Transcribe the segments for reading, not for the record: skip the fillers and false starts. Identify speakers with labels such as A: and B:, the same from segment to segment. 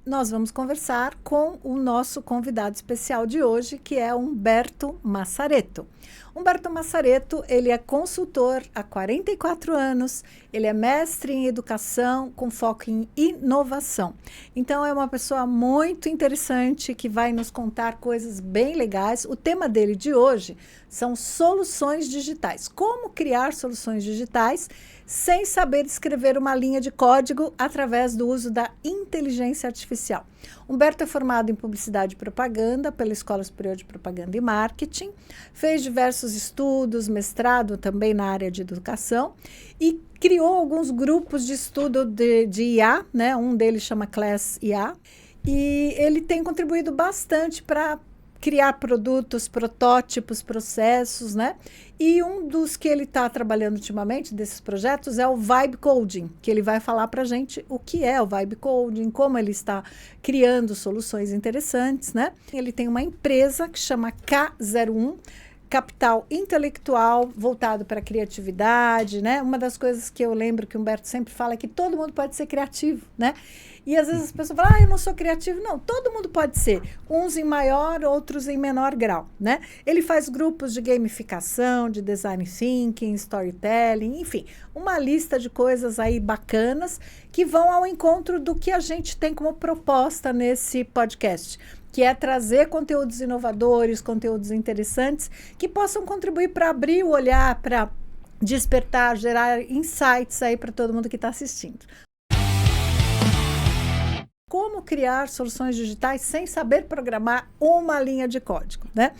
A: nós vamos conversar com o nosso convidado especial de hoje, que é Humberto Massareto. Humberto Massareto, ele é consultor há 44 anos, ele é mestre em educação com foco em inovação. Então, é uma pessoa muito interessante que vai nos contar coisas bem legais. O tema dele de hoje são soluções digitais. Como criar soluções digitais sem saber escrever uma linha de código através do uso da inteligência artificial. Humberto é formado em Publicidade e Propaganda pela Escola Superior de Propaganda e Marketing, fez diversos estudos, mestrado também na área de educação e criou alguns grupos de estudo de IA, né? Um deles chama Class IA, e ele tem contribuído bastante para criar produtos, protótipos, processos, né? E um dos que ele está trabalhando ultimamente, desses projetos, é o Vibe Coding, que ele vai falar para a gente o que é o Vibe Coding, como ele está criando soluções interessantes, né? Ele tem uma empresa que chama K01, capital intelectual voltado para a criatividade, né? Uma das coisas que eu lembro que o Humberto sempre fala é que todo mundo pode ser criativo, né? E às vezes as pessoas falam, eu não sou criativo. Não, todo mundo pode ser. Uns em maior, outros em menor grau, né? Ele faz grupos de gamificação, de design thinking, storytelling, enfim, uma lista de coisas aí bacanas que vão ao encontro do que a gente tem como proposta nesse podcast, que é trazer conteúdos inovadores, conteúdos interessantes, que possam contribuir para abrir o olhar, para despertar, gerar insights aí para todo mundo que está assistindo. Como criar soluções digitais sem saber programar uma linha de código, né?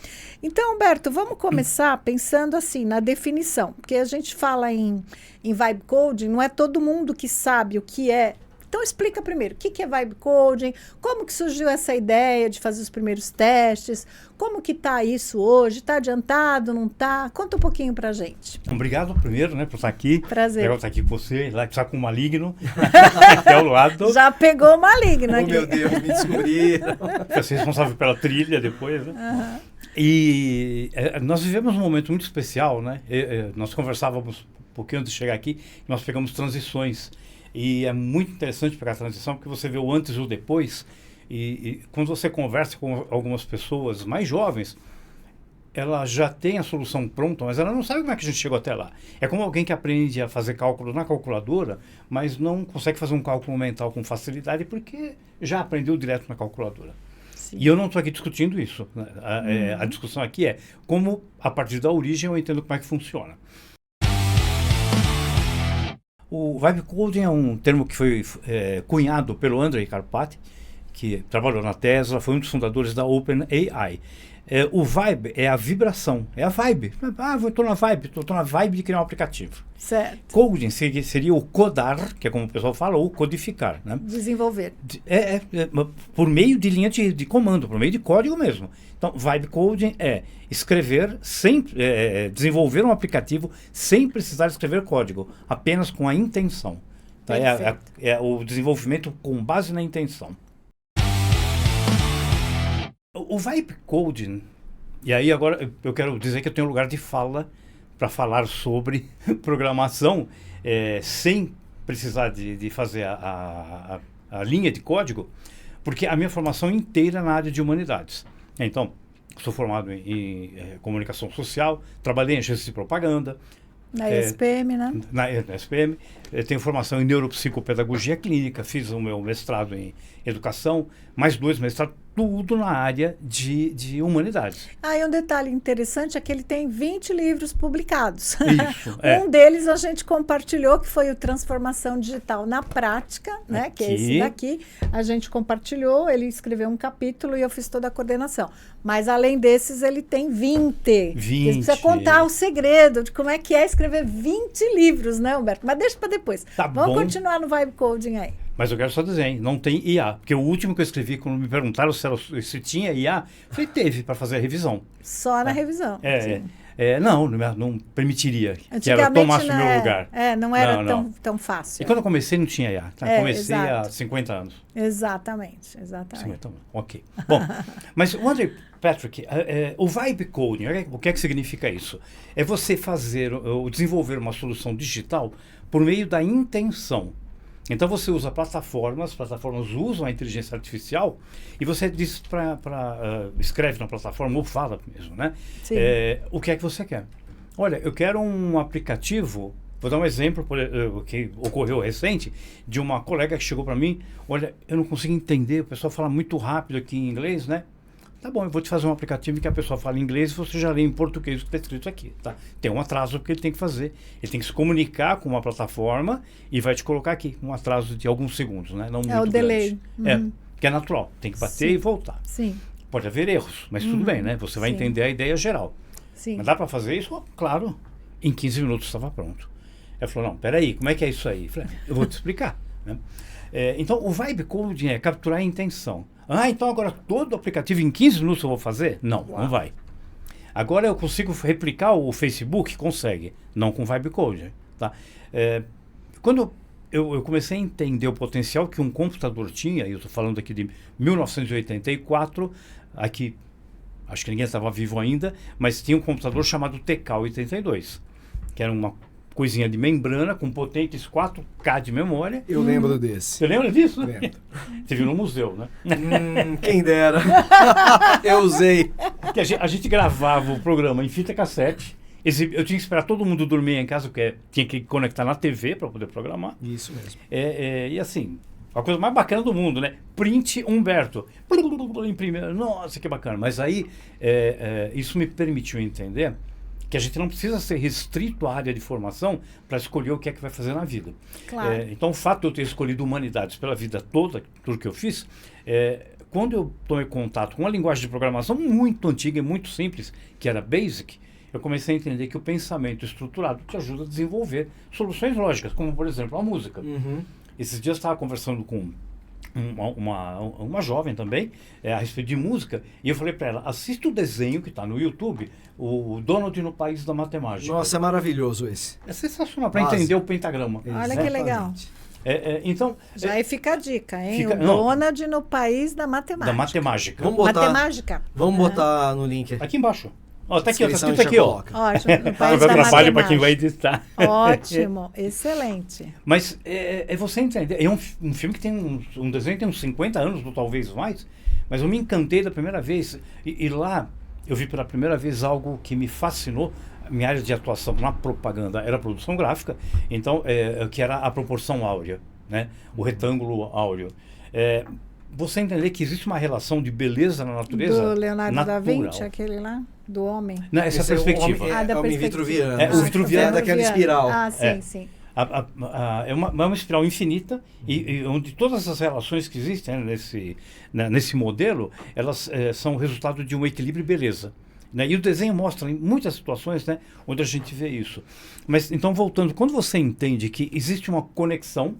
A: Então, Humberto, vamos começar pensando assim, na definição, porque a gente fala em Vibe Coding, não é todo mundo que sabe o que é. Então, explica primeiro, o que é Vibe Coding, como que surgiu essa ideia de fazer os primeiros testes, como que está isso hoje, está adiantado, não está? Conta um pouquinho para a gente.
B: Obrigado primeiro, né, por estar aqui.
A: Prazer.
B: Legal estar aqui com você, lá está com o Maligno, aqui ao lado.
A: Já pegou o Maligno aqui.
C: Oh, meu Deus, me descobri.
B: Você é responsável pela trilha depois, né?
A: Uhum.
B: E nós vivemos um momento muito especial, né? Nós conversávamos um pouquinho antes de chegar aqui, nós pegamos transições. E é muito interessante pegar a transição, porque você vê o antes e o depois. E quando você conversa com algumas pessoas mais jovens, ela já tem a solução pronta, mas ela não sabe como é que a gente chegou até lá. É como alguém que aprende a fazer cálculo na calculadora, mas não consegue fazer um cálculo mental com facilidade, porque já aprendeu direto na calculadora. Sim. E eu não estou aqui discutindo isso. A discussão aqui é como, a partir da origem, eu entendo como é que funciona. O Vibe Coding é um termo que foi cunhado pelo Andrej Karpathy, que trabalhou na Tesla, foi um dos fundadores da OpenAI. O Vibe é a vibração, é a vibe. Eu estou na vibe de criar um aplicativo.
A: Certo.
B: Coding seria o codar, que é como o pessoal fala, ou codificar. Né?
A: Desenvolver.
B: Por meio de linha de comando, por meio de código mesmo. Então, Vibe Coding é escrever, desenvolver um aplicativo sem precisar escrever código, apenas com a intenção. Tá? É o desenvolvimento com base na intenção. O Vibe Coding, e aí agora eu quero dizer que eu tenho lugar de fala para falar sobre programação sem precisar de fazer a linha de código, porque a minha formação inteira é na área de humanidades. Então, sou formado em comunicação social, trabalhei em agência de propaganda.
A: Na SPM, né?
B: Na SPM. Tenho formação em neuropsicopedagogia clínica, fiz o meu mestrado em educação, mais 2 mestrados, tudo na área de humanidades.
A: E um detalhe interessante é que ele tem 20 livros publicados.
B: Isso.
A: Um deles a gente compartilhou, que foi o Transformação Digital na Prática, né? Que é esse daqui. A gente compartilhou, ele escreveu um capítulo e eu fiz toda a coordenação. Mas além desses, ele tem 20.
B: 20.
A: Você precisa contar o segredo de como é que é escrever 20 livros, né, Humberto? Mas deixa para depois. Vamos continuar no Vibe Coding aí.
B: Mas eu quero só dizer, hein, não tem IA. Porque o último que eu escrevi, quando me perguntaram se tinha IA, eu falei, teve para fazer a revisão.
A: Só na revisão.
B: Não permitiria que ela tomasse o meu lugar.
A: Não era tão fácil.
B: E quando eu comecei, não tinha IA. Comecei há 50 anos.
A: Exatamente.
B: 50 anos. Ok. Bom, mas o Andrej Patrick, o Vibe Coding, o que é que significa isso? É você fazer ou desenvolver uma solução digital por meio da intenção. Então você usa plataformas usam a inteligência artificial e você diz escreve na plataforma ou fala mesmo, né?
A: Sim.
B: O que é que você quer? Olha, eu quero um aplicativo. Vou dar um exemplo que ocorreu recente de uma colega que chegou para mim. Olha, eu não consigo entender, o pessoal fala muito rápido aqui em inglês, né? Tá bom, eu vou te fazer um aplicativo que a pessoa fala em inglês e você já lê em português o que está escrito aqui, tá? Tem um atraso que ele tem que fazer. Ele tem que se comunicar com uma plataforma e vai te colocar aqui, um atraso de alguns segundos, né? Não muito
A: o delay.
B: grande. Que é natural, tem que bater e voltar.
A: Sim.
B: Pode haver erros, mas tudo bem, né? Você vai entender a ideia geral.
A: Sim.
B: Mas dá para fazer isso? Claro. Em 15 minutos estava pronto. Ela falou, não, peraí, como é que é isso aí? Eu falei, eu vou te explicar. Né? Então, o vibe coding é capturar a intenção. Então agora todo aplicativo em 15 minutos eu vou fazer? Não, não vai. Agora eu consigo replicar o Facebook? Consegue. Não com vibe coding. Tá? Quando eu comecei a entender o potencial que um computador tinha, e eu estou falando aqui de 1984, aqui, acho que ninguém estava vivo ainda, mas tinha um computador chamado TK-82, que era uma coisinha de membrana com potentes 4K de memória.
C: Eu lembro desse.
B: Você lembra disso?
C: Lembro.
B: Você viu no museu, né?
C: Quem dera. Eu usei.
B: Que a gente gravava o programa em fita cassete. Eu tinha que esperar todo mundo dormir em casa, porque tinha que conectar na TV para poder programar.
C: Isso mesmo.
B: E assim, a coisa mais bacana do mundo, né? Print Humberto. Imprimir. Nossa, que bacana. Mas aí, isso me permitiu entender que a gente não precisa ser restrito à área de formação para escolher o que é que vai fazer na vida.
A: Claro.
B: Então, o fato de eu ter escolhido humanidades pela vida toda, tudo que eu fiz, quando eu tomei contato com uma linguagem de programação muito antiga e muito simples, que era BASIC, eu comecei a entender que o pensamento estruturado te ajuda a desenvolver soluções lógicas, como, por exemplo, a música. Esses dias eu estava conversando com uma jovem também, a respeito de música, e eu falei para ela, assista o desenho que está no YouTube, o Donald no País da Matemática.
C: Nossa, é maravilhoso esse.
B: É sensacional, para entender o pentagrama.
A: Olha que legal.
B: Então,
A: já aí fica a dica, hein?
B: Fica,
A: o Donald no País da Matemática.
B: Da Matemática.
A: Matemática.
C: Vamos botar no link
B: aqui embaixo. Tá aqui, tá escrito aqui, ó.
A: Ótimo, no País da
B: trabalho para quem vai editar.
A: Ótimo, excelente.
B: Mas você entender, é um filme que tem um desenho que tem uns 50 anos, ou talvez mais, mas eu me encantei da primeira vez. E lá eu vi pela primeira vez algo que me fascinou. Minha área de atuação na propaganda era produção gráfica, então, que era a proporção áurea, né? O retângulo áureo. Você entender que existe uma relação de beleza na natureza
A: do Leonardo
B: natural.
A: da Vinci, aquele lá, do homem.
B: Não, essa é a perspectiva.
A: Da
C: homem vitruviano.
B: O vitruviano
C: daquela espiral.
A: Sim, sim.
B: É uma espiral infinita e onde todas as relações que existem nesse modelo, elas são resultado de um equilíbrio e beleza. Né? E o desenho mostra em muitas situações, né, onde a gente vê isso. Mas então, voltando, quando você entende que existe uma conexão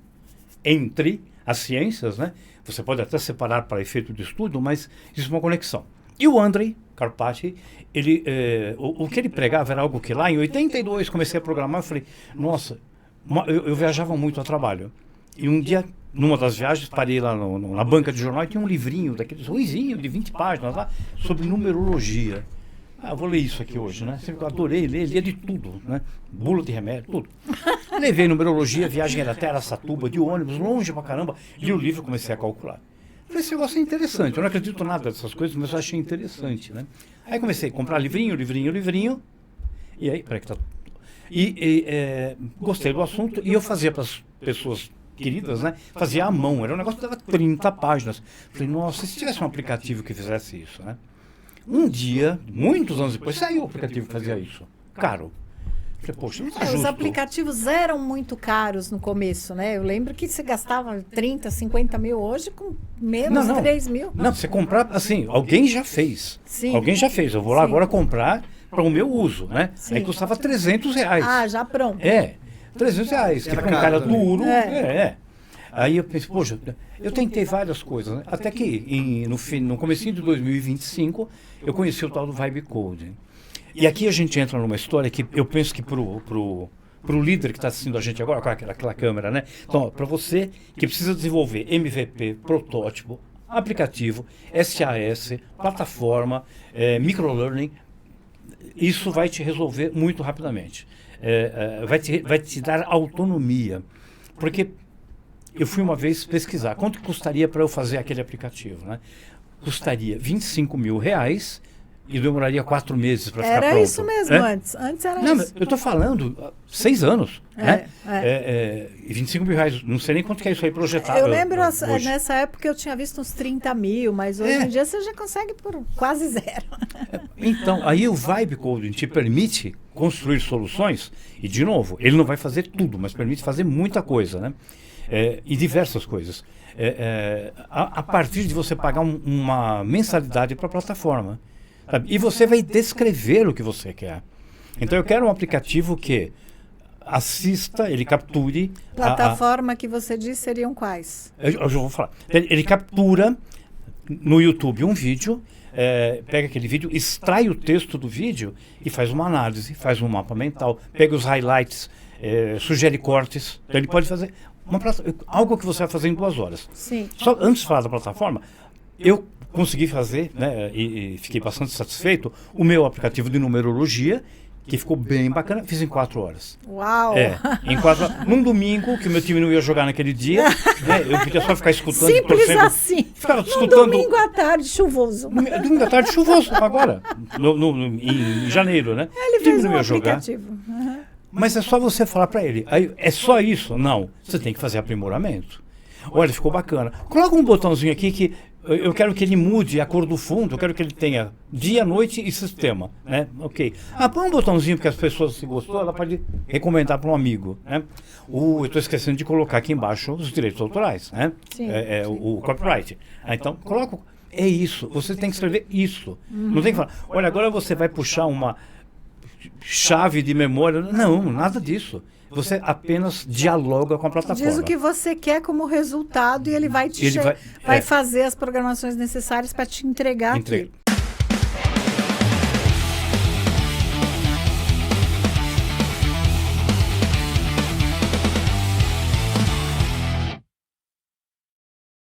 B: entre as ciências, né, você pode até separar para efeito de estudo, mas existe uma conexão. E o Andrei Karpathy, o que ele pregava era algo que lá em 82 comecei a programar, eu falei, nossa, eu viajava muito a trabalho. E um dia, numa das viagens, parei lá na banca de jornal e tinha um livrinho, daqueles ruizinho de 20 páginas lá, sobre numerologia. Eu vou ler isso aqui hoje, né? Eu adorei ler, lia de tudo, né? Bula de remédio, tudo. Levei numerologia, viagem era até Araçatuba, de ônibus, longe pra caramba. Li o livro e comecei a calcular. Falei, esse negócio é interessante. Eu não acredito nada dessas coisas, mas eu achei interessante, né? Aí comecei a comprar livrinho. E aí, peraí que tá... gostei do assunto e eu fazia para as pessoas queridas, né? Fazia à mão. Era um negócio que dava 30 páginas. Falei, nossa, se tivesse um aplicativo que fizesse isso, né? Um dia, muitos anos depois, saiu o aplicativo que fazia isso. Caro. Falei, poxa, não tá justo.
A: Os aplicativos eram muito caros no começo, né? Eu lembro que você gastava 30, 50 mil hoje com menos de 3 mil.
B: Não, você comprar, assim, alguém já fez.
A: Sim.
B: Alguém já fez. Eu vou lá agora comprar para o meu uso, né?
A: Sim.
B: Aí custava R$300.
A: Já pronto.
B: R$300. Que para um cara duro, Aí eu pensei, poxa, eu tentei várias coisas, né? Até que no comecinho de 2025 eu conheci o tal do Vibe Coding. E aqui a gente entra numa história que eu penso que pro líder que está assistindo a gente agora, com aquela câmera, né? Então, para você que precisa desenvolver MVP, protótipo, aplicativo, SAS, plataforma, microlearning, isso vai te resolver muito rapidamente. Vai te dar autonomia. Porque eu fui uma vez pesquisar quanto que custaria para eu fazer aquele aplicativo, né? Custaria R$ 25.000 e demoraria 4 meses para ficar pronto.
A: Era isso mesmo antes. Antes era
B: Não,
A: isso.
B: eu estou falando 6 anos, né? E R$ 25.000, não sei nem quanto que é isso aí projetado.
A: Eu lembro,
B: hoje.
A: nessa época eu tinha visto uns 30 mil, mas hoje em dia você já consegue por quase zero.
B: Então, aí o Vibe Coding te permite construir soluções, e de novo, ele não vai fazer tudo, mas permite fazer muita coisa, né? E diversas coisas. A partir de você pagar uma mensalidade para a plataforma. Sabe? E você vai descrever o que você quer. Então eu quero um aplicativo que assista, ele capture...
A: Plataforma que você disse seriam quais?
B: Eu já vou falar. Ele captura no YouTube um vídeo, pega aquele vídeo, extrai o texto do vídeo e faz uma análise, faz um mapa mental, pega os highlights, sugere cortes. Então ele pode fazer algo que você vai fazer em 2 horas.
A: Sim.
B: Só antes de falar da plataforma, eu consegui fazer, né, e fiquei bastante satisfeito, o meu aplicativo de numerologia, que ficou bem bacana, fiz em 4 horas.
A: Uau!
B: Em 4 horas. Num domingo, que o meu time não ia jogar naquele dia, né, eu podia só ficar escutando.
A: Simples
B: torcendo,
A: assim.
B: Ficava
A: Num
B: escutando.
A: domingo à tarde chuvoso.
B: Domingo à tarde chuvoso, agora, em janeiro, né?
A: Ele
B: O time
A: fez
B: não
A: um
B: ia jogar.
A: aplicativo. Uhum.
B: Mas é só você falar para ele. Aí, é só isso? Não. Você tem que fazer aprimoramento. Olha, ficou bacana. Coloca um botãozinho aqui que eu quero que ele mude a cor do fundo, eu quero que ele tenha dia, noite e sistema, né? Ok. Põe um botãozinho porque as pessoas, se gostou, ela pode recomendar para um amigo, né? Eu estou esquecendo de colocar aqui embaixo os direitos autorais, né?
A: Sim,
B: o copyright. Então, coloca... É isso. Você tem que escrever isso. Não tem que falar, olha, agora você vai puxar uma chave de memória. Não, nada disso. Você apenas dialoga com a plataforma.
A: Diz o que você quer como resultado e ele vai vai fazer as programações necessárias para te entregar aquilo.